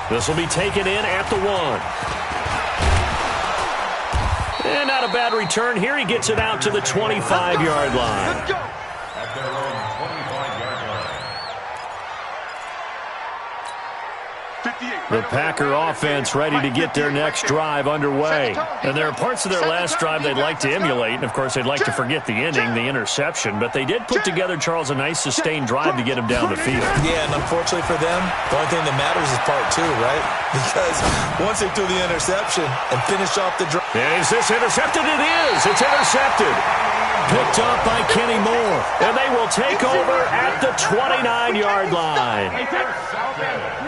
This will be taken in at the 1. And not a bad return here. He gets it out to the 25-yard line. Let's go. At their own 25-yard line. The Packer offense ready to get their next drive underway. And there are parts of their last drive they'd like to emulate. And, of course, they'd like to forget the ending, the interception. But they did put together, Charles, a nice sustained drive to get him down the field. Yeah, and unfortunately for them, the only thing that matters is part 2, right? Because once they threw the interception and finished off the drive. Is this intercepted? It is. It's intercepted. Picked up by Kenny Moore. And they will take over at the 29-yard line.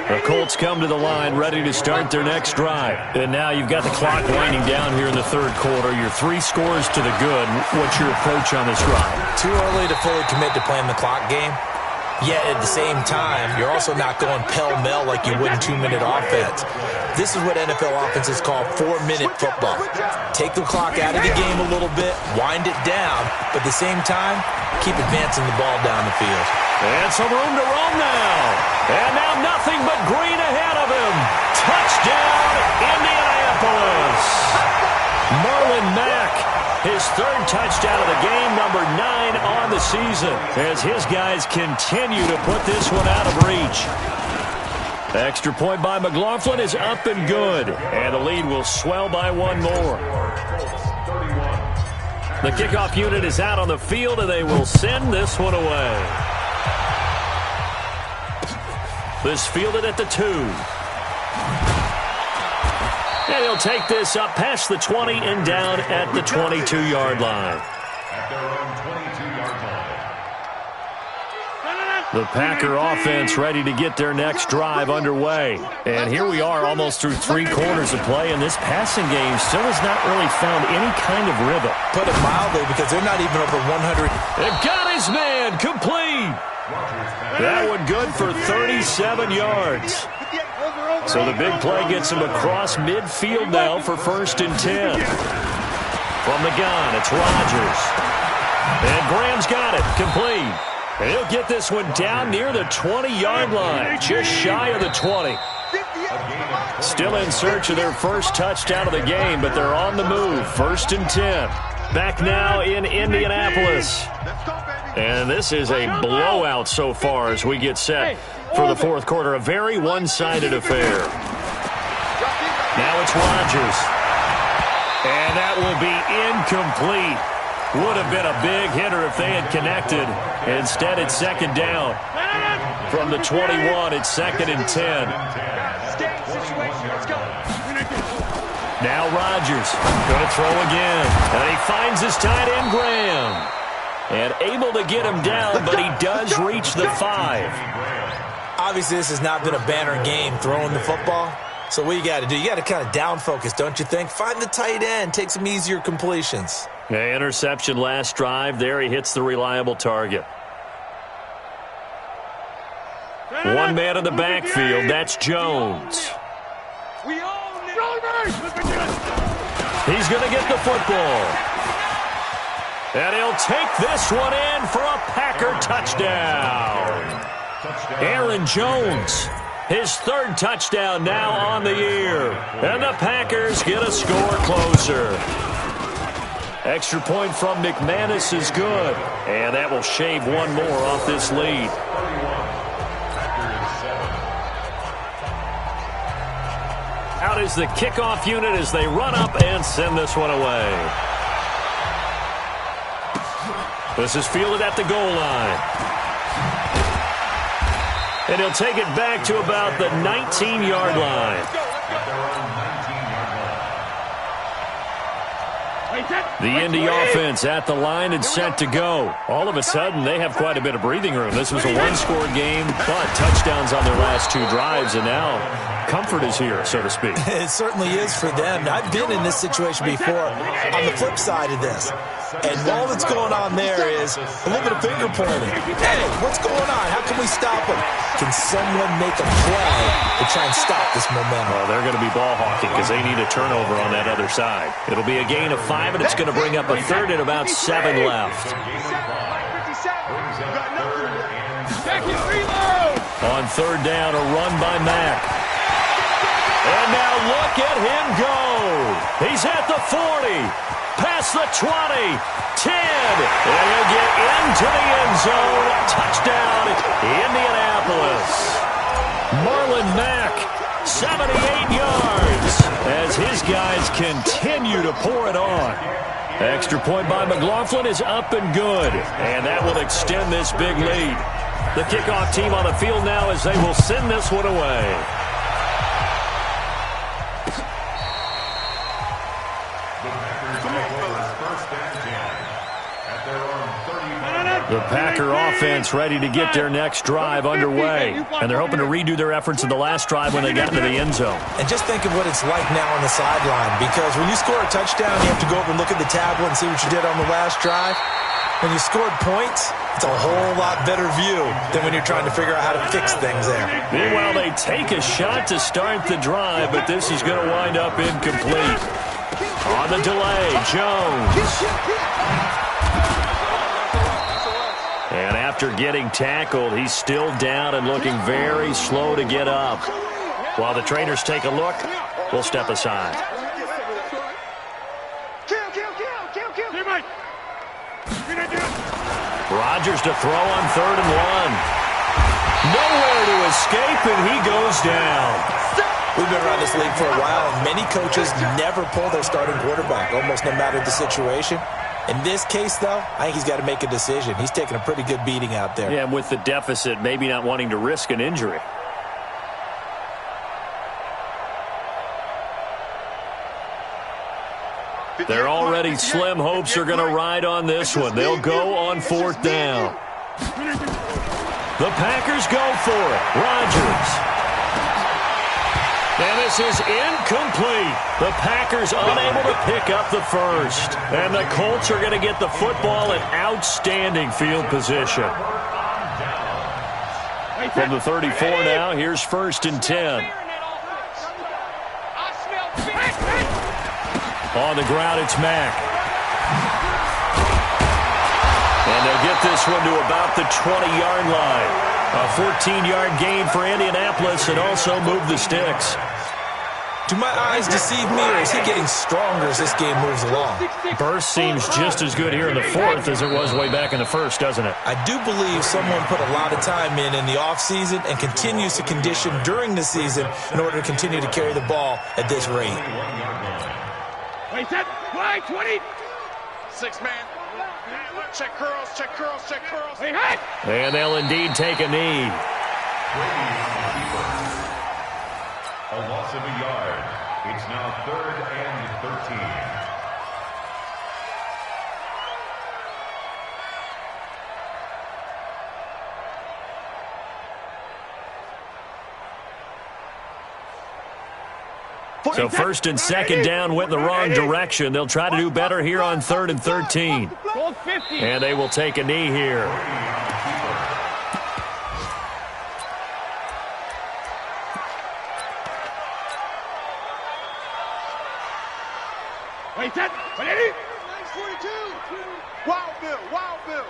The Colts come to the line ready to start their next drive. And now you've got the clock winding down here in the third quarter. You're 3 scores to the good. What's your approach on this drive? Too early to fully commit to playing the clock game. Yet at the same time, you're also not going pell-mell like you would in 2-minute offense. This is what NFL offenses call 4-minute football. Take the clock out of the game a little bit, wind it down, but at the same time, keep advancing the ball down the field. And some room to roam now. And now nothing but green ahead of him. Touchdown, Indianapolis. Marlon Mack, his 3rd touchdown of the game, number 9 on the season, as his guys continue to put this one out of reach. Extra point by McLaughlin is up and good, and the lead will swell by 1 more. The kickoff unit is out on the field, and they will send this one away. This fielded at the 2. And he'll take this up past the 20 and down at the 22-yard line. At their own 22-yard line. The Packer offense ready to get their next drive underway. And here we are almost through 3 quarters of play, and this passing game still has not really found any kind of rhythm. Put it mildly, because they're not even over 100. It got his man complete. That one good for 37 yards. So the big play gets him across midfield now for 1st and 10. From the gun, it's Rodgers. And Graham's got it, complete. And he'll get this one down near the 20-yard line, just shy of the 20. Still in search of their first touchdown of the game, but they're on the move. 1st and 10. Back now in Indianapolis. And this is a blowout so far as we get set for the 4th quarter. A very one-sided affair. Now it's Rodgers. And that will be incomplete. Would have been a big hitter if they had connected. Instead, it's 2nd down. From the 21, it's 2nd and 10. Now Rodgers going to throw again. And he finds his tight end, Graham. And able to get him down, but he does reach the 5. Obviously, this has not been a banner game throwing the football. So what you got to do, you got to kind of down focus, don't you think? Find the tight end, take some easier completions. Yeah, interception last drive. There he hits the reliable target. 1 man in the backfield. That's Jones. He's going to get the football. And he'll take this one in for a Packer touchdown. Aaron Jones, his 3rd touchdown now on the year. And the Packers get a score closer. Extra point from McManus is good. And that will shave 1 more off this lead. Out is the kickoff unit as they run up and send this one away. This is fielded at the goal line. And he'll take it back to about the 19-yard line. The Indy offense at the line and set to go. All of a sudden, they have quite a bit of breathing room. This was a 1-score game, but touchdowns on their last 2 drives, and now comfort is here, so to speak. It certainly is for them. I've been in this situation before on the flip side of this. And all that's going on there is a little bit of finger pointing. Hey, what's going on? How can we stop him? Can someone make a play to try and stop this momentum? Well, they're going to be ball hawking because they need a turnover on that other side. It'll be a gain of 5, and it's going to bring up a 3rd and about 7 left. On 3rd down, a run by Mack. And now look at him go. He's at the 40. Past the 20, 10, and he'll get into the end zone. Touchdown, Indianapolis. Marlon Mack, 78 yards, as his guys continue to pour it on. Extra point by McLaughlin is up and good, and that will extend this big lead. The kickoff team on the field now as they will send this one away. The Packer offense ready to get their next drive underway. And they're hoping to redo their efforts in the last drive when they got into the end zone. And just think of what it's like now on the sideline, because when you score a touchdown, you have to go over and look at the tablet and see what you did on the last drive. When you scored points, it's a whole lot better view than when you're trying to figure out how to fix things there. Meanwhile, they take a shot to start the drive, but this is going to wind up incomplete. On the delay, Jones. And after getting tackled, he's still down and looking very slow to get up. While the trainers take a look, we'll step aside. Rodgers to throw on 3rd and 1. Nowhere to escape, and he goes down. We've been around this league for a while, and many coaches never pull their starting quarterback, almost no matter the situation. In this case, though, I think he's got to make a decision. He's taking a pretty good beating out there. Yeah, and with the deficit, maybe not wanting to risk an injury. They're already slim hopes are going to ride on this one. They'll go on 4th down. The Packers go for it. Rodgers. And this is incomplete. The Packers unable to pick up the first. And the Colts are going to get the football in outstanding field position. From the 34 now, here's 1st and 10. On the ground, it's Mack. And they'll get this one to about the 20-yard line. A 14-yard gain for Indianapolis and also move the sticks. Do my eyes deceive me, or is he getting stronger as this game moves along? Burst seems just as good here in the 4th as it was way back in the 1st, doesn't it? I do believe someone put a lot of time in the offseason and continues to condition during the season in order to continue to carry the ball at this rate. Wait, set, play, 20. 6-man. Check curls, check curls, check curls. Hey, hey! And they'll indeed take a knee. A loss of a yard. It's now 3rd and 13. So 1st and 2nd down went in the wrong direction. They'll try to do better here on 3rd and 13. And they will take a knee here. Wait, set, 180. 42. Wild Bill, Wild Bill.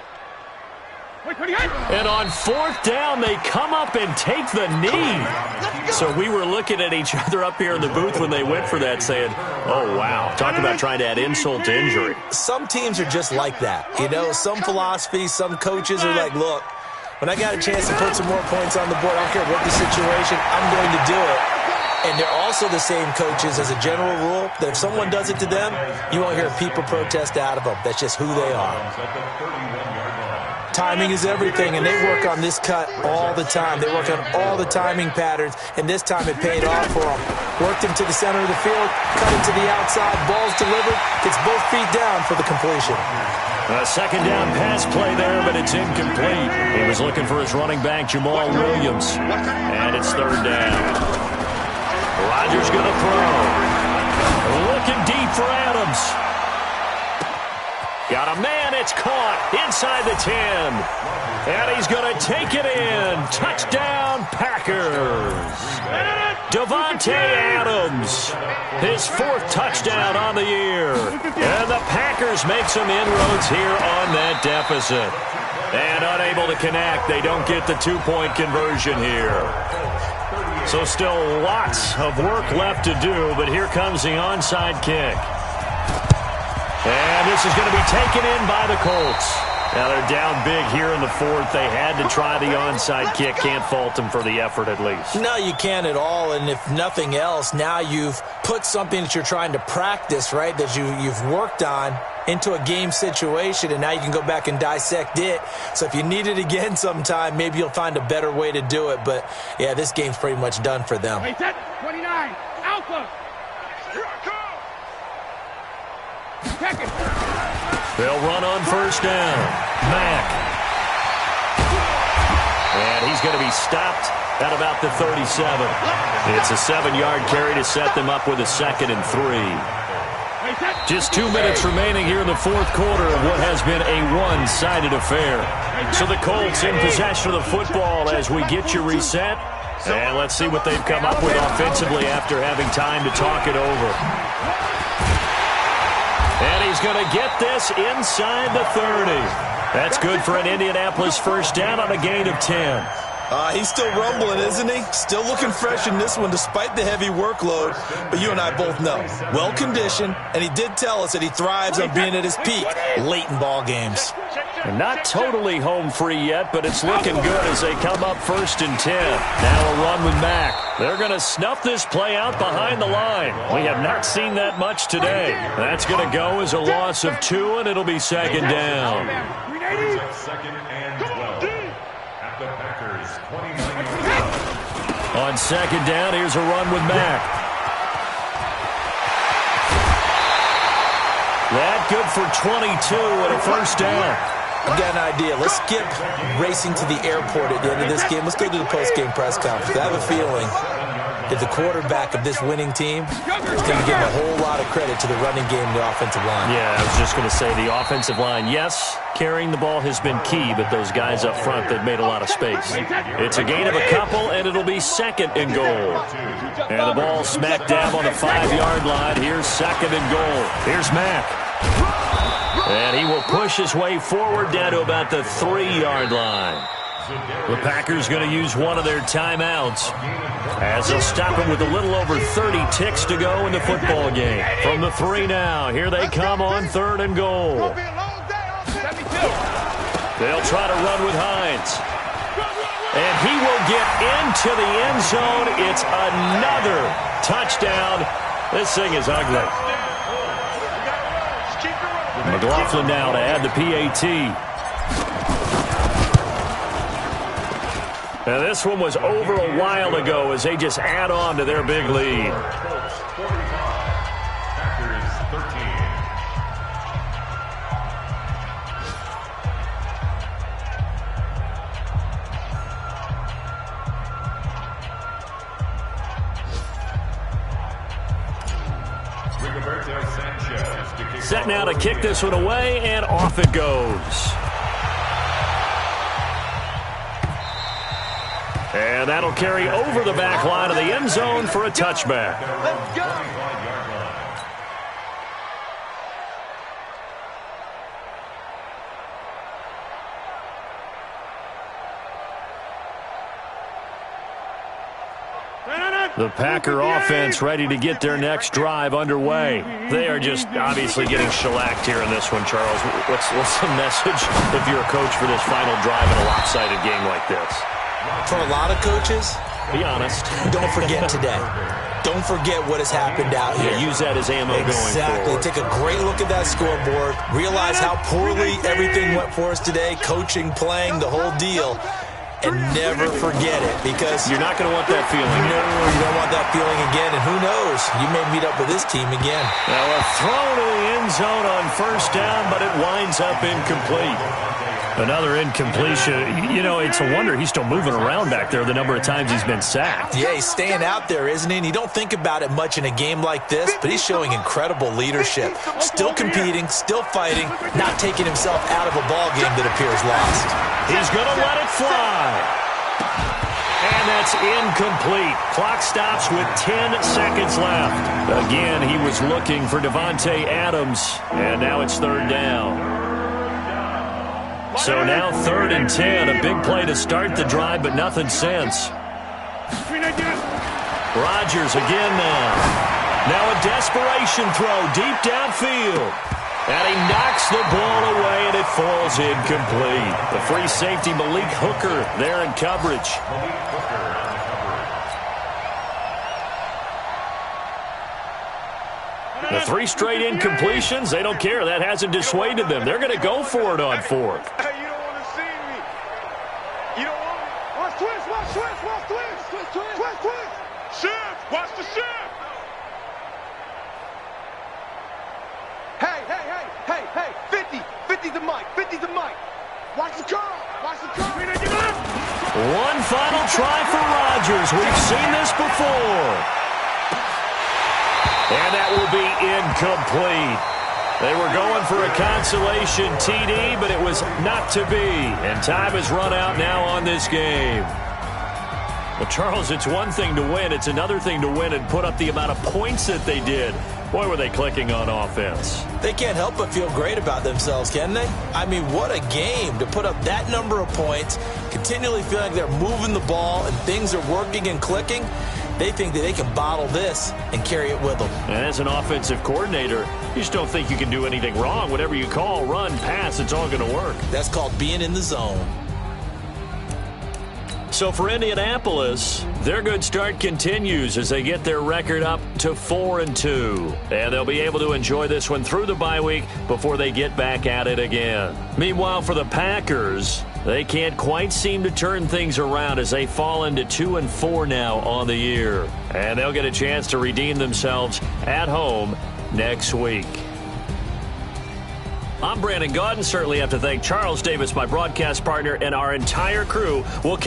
And on 4th down, they come up and take the knee. So we were looking at each other up here in the booth when they went for that saying, oh, wow, talk about trying to add insult to injury. Some teams are just like that. You know, some philosophies, some coaches are like, look, when I got a chance to put some more points on the board, I don't care what the situation, I'm going to do it. And they're also the same coaches as a general rule that if someone does it to them, you won't hear people protest out of them. That's just who they are. Timing is everything, and they work on this cut all the time. They work on all the timing patterns, and this time it paid off for them. Worked him to the center of the field, cut it to the outside, ball's delivered, gets both feet down for the completion. A 2nd down pass play there, but it's incomplete. He was looking for his running back, Jamal Williams, and it's 3rd down. Rodgers going to throw. Looking deep for Adams. Got a man, it's caught inside the 10. And he's going to take it in. Touchdown, Packers. Davante Adams, his 4th touchdown on the year. And the Packers make some inroads here on that deficit. And unable to connect, they don't get the 2-point conversion here. So still lots of work left to do, but here comes the onside kick. And this is going to be taken in by the Colts. Now they're down big here in the fourth. They had to try the onside kick. Can't fault them for the effort at least. No, you can't at all. And if nothing else, now you've put something that you're trying to practice, right, that you've worked on into a game situation, and now you can go back and dissect it. So if you need it again sometime, maybe you'll find a better way to do it. But, yeah, this game's pretty much done for them. 29, Alpha. They'll run on first down. Mack. And he's going to be stopped at about the 37. It's a 7-yard carry to set them up with a 2nd and 3. Just 2 minutes remaining here in the fourth quarter of what has been a one-sided affair. So the Colts in possession of the football as we get you reset. And let's see what they've come up with offensively after having time to talk it over. And he's going to get this inside the 30. That's good for an Indianapolis first down on a gain of 10. He's still rumbling, isn't he? Still looking fresh in this one despite the heavy workload. But you and I both know, well-conditioned, and he did tell us that he thrives on being at his peak late in ball games. And not totally home free yet, but it's looking good as they come up 1st and 10. Now a run with Mack. They're going to snuff this play out behind the line. We have not seen that much today. That's going to go as a loss of 2, and it'll be 2nd down. Second and 12 at the Packers 29-yard line. On 2nd down, here's a run with Mack. That good for 22 and a first down. I've got an idea. Let's skip racing to the airport at the end of this game. Let's go to the post-game press conference. I have a feeling that the quarterback of this winning team is going to give a whole lot of credit to the running game and the offensive line. Yeah, I was just going to say the offensive line, yes, carrying the ball has been key, but those guys up front, they've made a lot of space. It's a gain of a couple, and it'll be 2nd and goal. And the ball smacked down on the 5-yard line. Here's 2nd and goal. Here's Mack. And he will push his way forward down to about the 3-yard line. The Packers going to use one of their timeouts as they'll stop him with a little over 30 ticks to go in the football game. From the 3 now, here they come on 3rd and goal. They'll try to run with Hines. And he will get into the end zone. It's another touchdown. This thing is ugly. McLaughlin now to add the PAT. Now this one was over a while ago as they just add on to their big lead. Packers 13. Set now to kick this one away, and off it goes. And that'll carry over the back line of the end zone for a touchback. Let's go. The Packer offense ready to get their next drive underway. They are just obviously getting shellacked here in this one, Charles. What's the message if you're a coach for this final drive in a lopsided game like this? For a lot of coaches, be honest. Don't forget today. Don't forget what has happened out here. Yeah, use that as ammo going forward. Exactly. Take a great look at that scoreboard. Realize how poorly everything went for us today. Coaching, playing, the whole deal. And never forget it, because you're not going to want that feeling. No, you don't want that feeling again. And who knows? You may meet up with this team again. Now a throw to the end zone on first down, but it winds up incomplete. Another incompletion. You know, it's a wonder he's still moving around back there the number of times he's been sacked. Yeah, he's staying out there, isn't he? And you don't think about it much in a game like this, but he's showing incredible leadership. Still competing, still fighting, not taking himself out of a ball game that appears lost. He's going to let it fly. And that's incomplete. Clock stops with 10 seconds left. Again, he was looking for Devontae Adams, and now it's 3rd down. So now 3rd and 10, a big play to start the drive, but nothing since. Rodgers again now. Now a desperation throw deep downfield. And he knocks the ball away, and it falls incomplete. The free safety, Malik Hooker, there in coverage. The 3 straight incompletions, they don't care. That hasn't dissuaded them. They're going to go for it on 4th. Hey, you don't want to see me. You don't want me. Watch twist, watch twist, watch twist. Twist, twist. Shift, watch the shift. Hey, 50 to Mike, 50 to Mike. Watch the curl, watch the curl. One final try for Rodgers. We've seen this before. And that will be incomplete. They were going for a consolation TD, but it was not to be. And time has run out now on this game. Well, Charles, it's one thing to win. It's another thing to win and put up the amount of points that they did. Boy, were they clicking on offense. They can't help but feel great about themselves, can they? I mean, what a game to put up that number of points, continually feeling like they're moving the ball and things are working and clicking. They think that they can bottle this and carry it with them. And as an offensive coordinator, you just don't think you can do anything wrong. Whatever you call, run, pass, it's all going to work. That's called being in the zone. So for Indianapolis, their good start continues as they get their record up to 4-2. And they'll be able to enjoy this one through the bye week before they get back at it again. Meanwhile, for the Packers, they can't quite seem to turn things around as they fall into 2-4 now on the year. And they'll get a chance to redeem themselves at home next week. I'm Brandon Gaudin. Certainly have to thank Charles Davis, my broadcast partner, and our entire crew. We'll